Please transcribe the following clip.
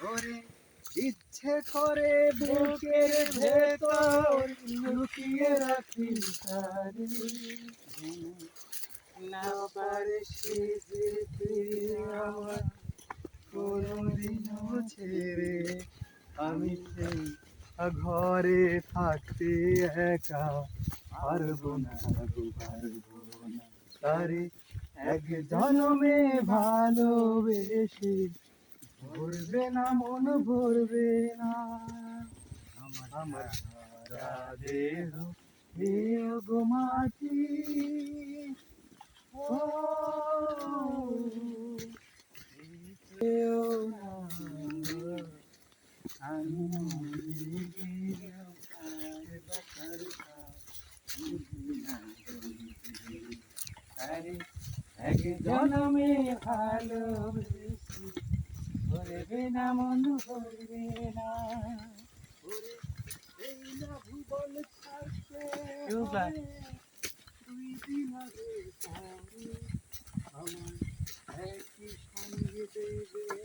ওরে ইচ্ছে করে বুকের ভেতর লুকিয়ে রাখি তারে, না পারে সে যেতে আমার কোনদিনও ছেড়ে। আমি সেই ঘরে থাকতে একা পারবো না গো, পারবো না তারে। এক জনমে ভালোবেসে ভরবে না মন, ভরবে না আমার সারা দেহ দেহ গো মাটি। ও যেও না, আমি মরে গেলেও কার বাসার আরে এক জনমে ভালোবেসে ভরবে না মন, ভরবে না। ওরে এই না ভুবন থাকতে হবে, দুই দিন আগে পরে আমার একই সঙ্গে দেবে।